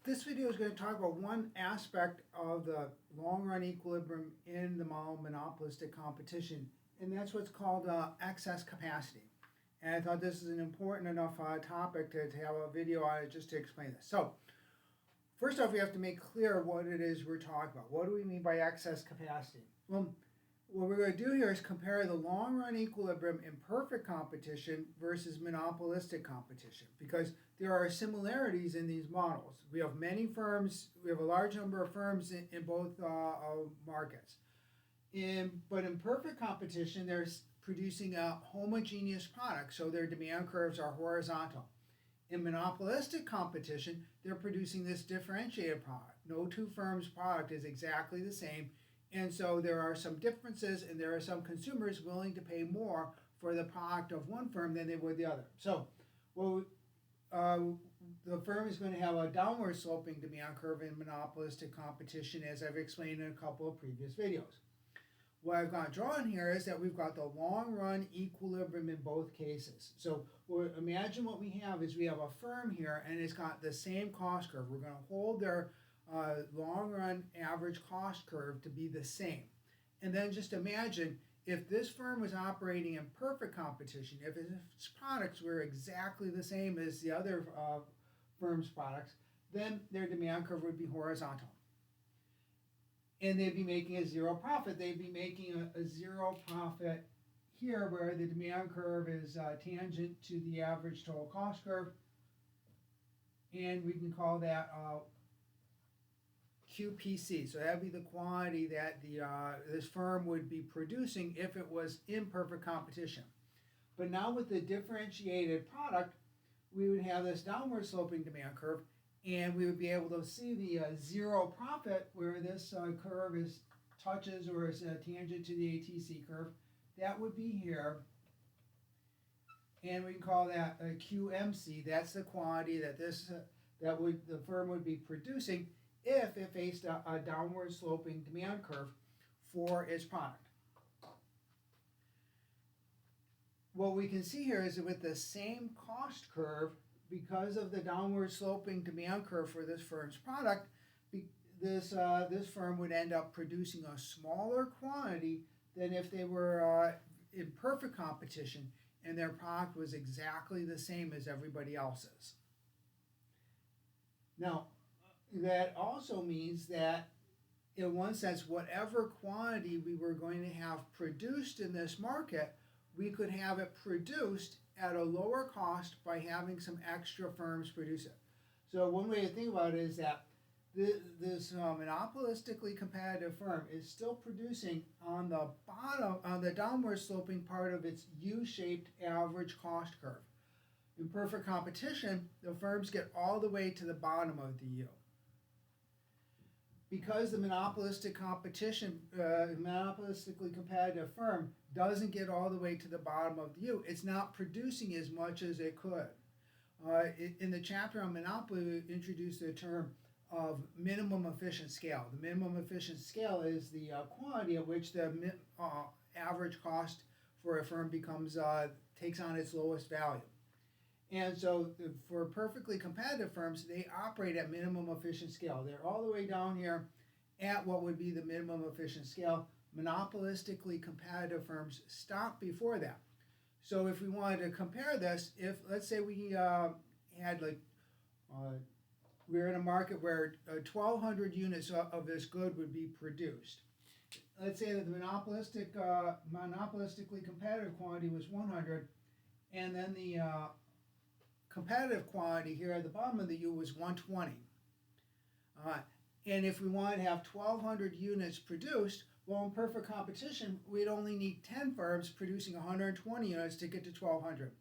This video is going to talk about one aspect of the long-run equilibrium in the monopolistic competition, and that's what's called excess capacity. And I thought this is an important enough topic to have a video on it just to explain this. So, first off, we have to make clear what it is we're talking about. What do we mean by excess capacity? Well, what we're going to do here is compare the long-run equilibrium in perfect competition versus monopolistic competition, because there are similarities in these models. We have many firms, we have a large number of firms in both markets. But in perfect competition, they're producing a homogeneous product, so their demand curves are horizontal. In monopolistic competition, they're producing this differentiated product. No two firms' product is exactly the same, and so there are some differences, and there are some consumers willing to pay more for the product of one firm than they would the other. So, the firm is going to have a downward sloping demand curve in monopolistic competition, as I've explained in a couple of previous videos. What I've got drawn here is that we've got the long-run equilibrium in both cases. So imagine what we have is we have a firm here, and it's got the same cost curve. We're going to hold their long-run average cost curve to be the same. And then just imagine if this firm was operating in perfect competition, if its products were exactly the same as the other firm's products, then their demand curve would be horizontal. And they'd be making a zero profit. They'd be making a zero profit here, where the demand curve is tangent to the average total cost curve. And we can call that QPC. So that would be the quantity that this firm would be producing if it was in perfect competition. But now with the differentiated product, we would have this downward sloping demand curve, and we would be able to see the zero profit where this curve touches or is tangent to the ATC curve. That would be here, and we can call that QMC. That's the quantity that the firm would be producing if it faced a downward sloping demand curve for its product. What we can see here is that with the same cost curve, because of the downward sloping demand curve for this firm's product, this firm would end up producing a smaller quantity than if they were in perfect competition and their product was exactly the same as everybody else's. Now, that also means that, in one sense, whatever quantity we were going to have produced in this market, we could have it produced at a lower cost by having some extra firms produce it. So one way to think about it is that this monopolistically competitive firm is still producing on the bottom, on the downward sloping part of its U-shaped average cost curve. In perfect competition, the firms get all the way to the bottom of the U. Because the monopolistically competitive firm doesn't get all the way to the bottom of the U, it's not producing as much as it could. In the chapter on monopoly, we introduced the term of minimum efficient scale. The minimum efficient scale is the quantity at which the average cost for a firm takes on its lowest value. And so for perfectly competitive firms, they operate at minimum efficient scale. They're all the way down here at what would be the minimum efficient scale. Monopolistically competitive firms stop before that. So if we wanted to compare this, if let's say we had we're in a market where 1,200 units of this good would be produced. Let's say that the monopolistically competitive quantity was 100, and then the competitive quantity here at the bottom of the U was 120. And if we wanted to have 1,200 units produced, well, in perfect competition, we'd only need 10 firms producing 120 units to get to 1,200.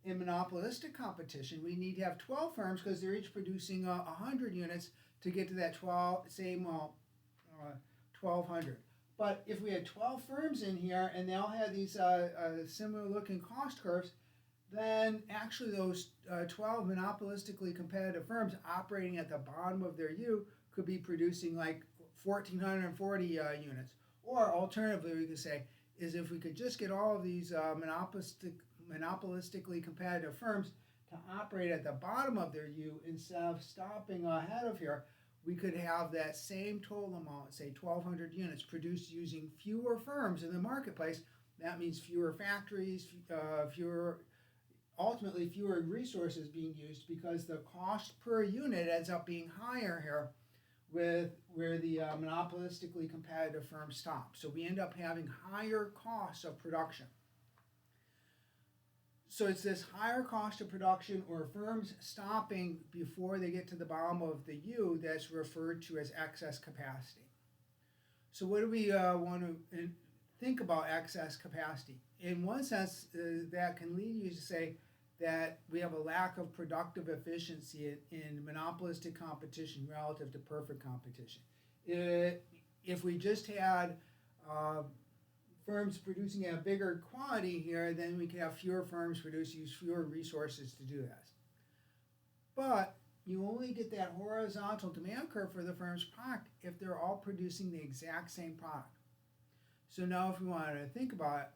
In monopolistic competition, we need to have 12 firms because they're each producing 100 units to get to that 1,200. But if we had 12 firms in here and they all had these similar looking cost curves, then actually those 12 monopolistically competitive firms operating at the bottom of their U could be producing like 1,440 units. Or alternatively, we could say, is if we could just get all of these monopolistically competitive firms to to operate at the bottom of their U instead of stopping ahead of here, we could have that same total amount, say 1,200 units, produced using fewer firms in the marketplace. That means fewer factories, ultimately fewer resources being used, because the cost per unit ends up being higher here with where the monopolistically competitive firms stop. So we end up having higher costs of production. So it's this higher cost of production, or firms stopping before they get to the bottom of the U, that's referred to as excess capacity. So what do we want to think about excess capacity? In one sense, that can lead you to say that we have a lack of productive efficiency in monopolistic competition relative to perfect competition. If we just had firms producing a bigger quantity here, then we could have fewer firms use fewer resources to do this. But you only get that horizontal demand curve for the firm's product if they're all producing the exact same product. So now if we wanted to think about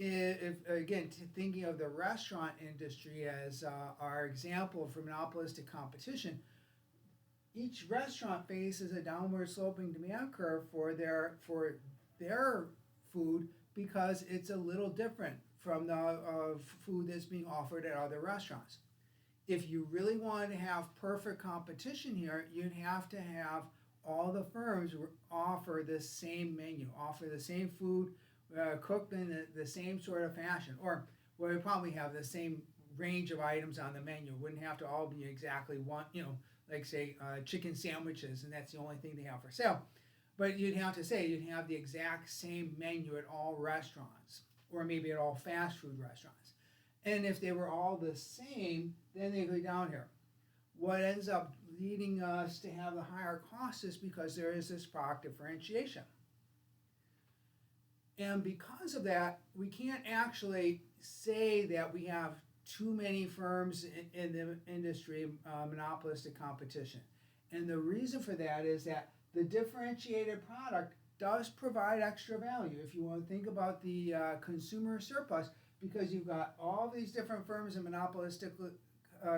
it, if again, thinking of the restaurant industry as our example for monopolistic competition, each restaurant faces a downward sloping demand curve for their food, because it's a little different from the food that's being offered at other restaurants. If you really wanted to have perfect competition here, you'd have to have all the firms offer the same menu, offer the same food, cooked in the same sort of fashion, or well, we probably have the same range of items on the menu. It wouldn't have to all be exactly one, like say chicken sandwiches, and that's the only thing they have for sale. But you'd have the exact same menu at all restaurants, or maybe at all fast food restaurants. And if they were all the same, then they go down here. What ends up leading us to have the higher costs is because there is this product differentiation. And because of that, we can't actually say that we have too many firms in the industry, monopolistic competition. And the reason for that is that the differentiated product does provide extra value. If you want to think about the consumer surplus, because you've got all these different firms in monopolistic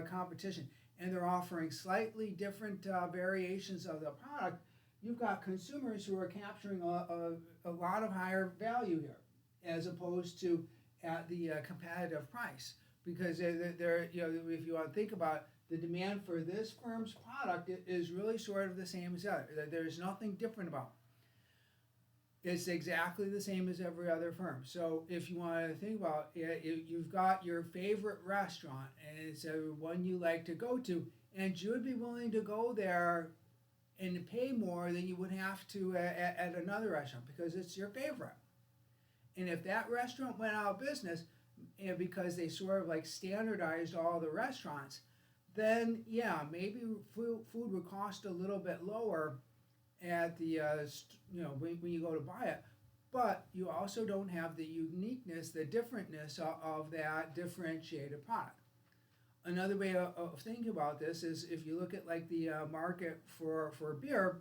competition, and they're offering slightly different variations of the product, you've got consumers who are capturing a lot of higher value here, as opposed to at the competitive price. Because they're if you want to think about it, the demand for this firm's product is really sort of the same as the other. There's nothing different about it. It's exactly the same as every other firm. So if you want to think about it, you've got your favorite restaurant, and it's one you like to go to, and you would be willing to go there and pay more than you would have to at another restaurant, because it's your favorite. And if that restaurant went out of business, because they sort of like standardized all the restaurants, then yeah, maybe food would cost a little bit lower at the when you go to buy it, but you also don't have the uniqueness, the differentness of that differentiated product. Another way of thinking about this is if you look at like the market for beer,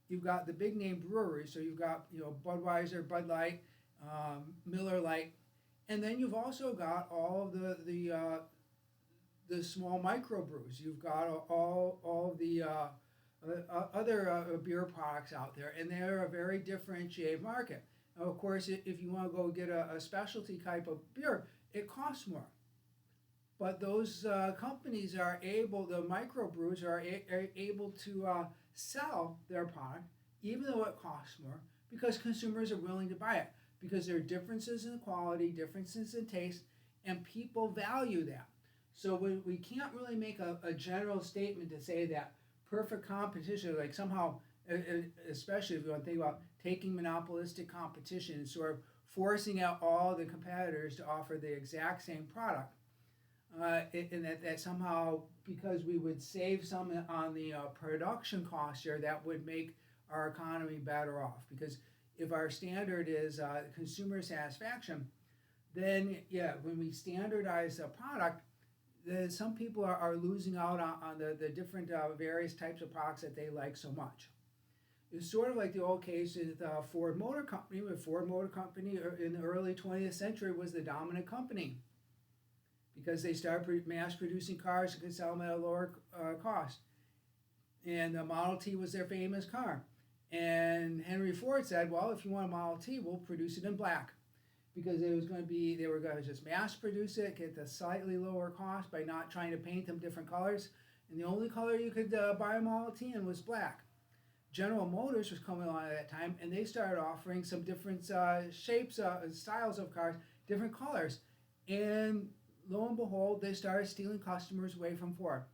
you've got the big name breweries. So you've got Budweiser, Bud Light, Miller Lite, and then you've also got all of the small microbrews. You've got all the other beer products out there, and they're a very differentiated market. Now, of course, if you want to go get a specialty type of beer, it costs more. But those companies are able, the microbrews are able to sell their product, even though it costs more, because consumers are willing to buy it, because there are differences in quality, differences in taste, and people value that. So we can't really make a general statement to say that perfect competition, like somehow, especially if you want to think about taking monopolistic competition and sort of forcing out all the competitors to offer the exact same product, and that somehow, because we would save some on the production cost here, that would make our economy better off. Because if our standard is consumer satisfaction, then yeah, when we standardize the product, some people are losing out on the different various types of products that they like so much. It's sort of like the old case with Ford Motor Company, where Ford Motor Company in the early 20th century was the dominant company, because they started mass producing cars and could sell them at a lower cost. And the Model T was their famous car. And Henry Ford said, well, if you want a Model T, we'll produce it in black. Because it was going to be, they were going to just mass produce it, get the slightly lower cost by not trying to paint them different colors. And the only color you could buy a Model T in was black. General Motors was coming along at that time, and they started offering some different shapes, styles of cars, different colors. And lo and behold, they started stealing customers away from Ford.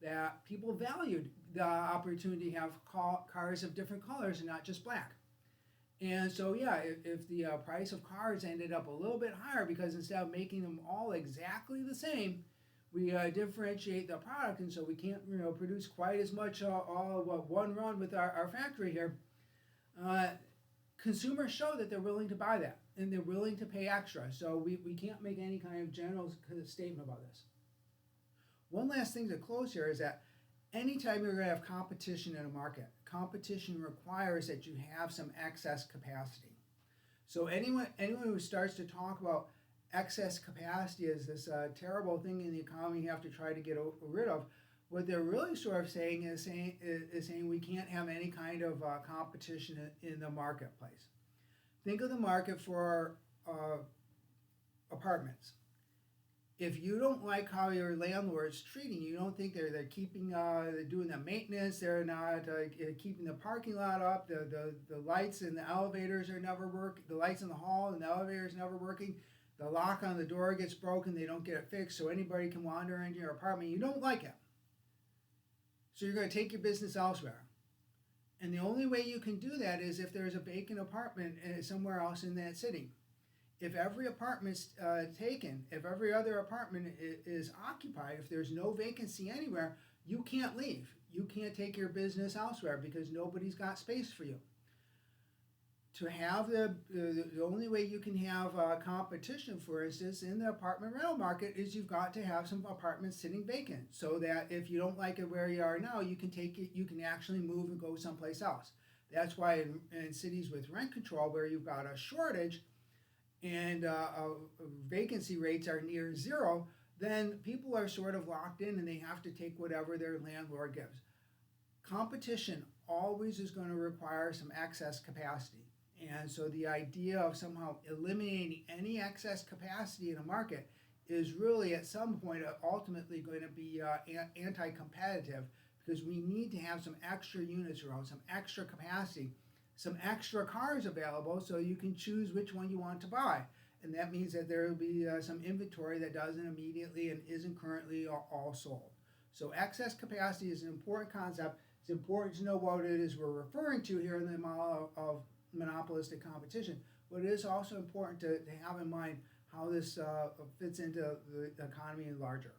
That people valued the opportunity to have cars of different colors and not just black. And so, yeah, if the price of cars ended up a little bit higher, because instead of making them all exactly the same, we differentiate the product, and so we can't, produce quite as much one run with our factory here. Consumers show that they're willing to buy that, and they're willing to pay extra. So we can't make any kind of general statement about this. One last thing to close here is that anytime you're going to have competition in a market, competition requires that you have some excess capacity. So anyone who starts to talk about excess capacity as this terrible thing in the economy you have to try to get rid of, what they're really sort of saying is saying we can't have any kind of competition in the marketplace. Think of the market for apartments. If you don't like how your landlord's treating you, don't think they're keeping, they're doing the maintenance, they're not keeping the parking lot up, the lights in the elevators are never working, the lights in the hall and the elevators never working, the lock on the door gets broken, they don't get it fixed, so anybody can wander into your apartment, you don't like it. So you're going to take your business elsewhere. And the only way you can do that is if there's a vacant apartment somewhere else in that city. If every apartment's taken, if every other apartment is occupied, if there's no vacancy anywhere, you can't leave. You can't take your business elsewhere because nobody's got space for you. To have the only way you can have competition, for instance, in the apartment rental market is you've got to have some apartments sitting vacant, so that if you don't like it where you are now, you can take it, you can actually move and go someplace else. That's why in cities with rent control, where you've got a shortage and vacancy rates are near zero, then people are sort of locked in and they have to take whatever their landlord gives. Competition always is going to require some excess capacity. And so the idea of somehow eliminating any excess capacity in a market is really at some point ultimately going to be anti-competitive, because we need to have some extra units around, some extra capacity, some extra cars available so you can choose which one you want to buy. And that means that there will be some inventory that doesn't immediately and isn't currently all sold. So excess capacity is an important concept. It's important to know what it is we're referring to here in the model of monopolistic competition, but it is also important to have in mind how this fits into the economy larger.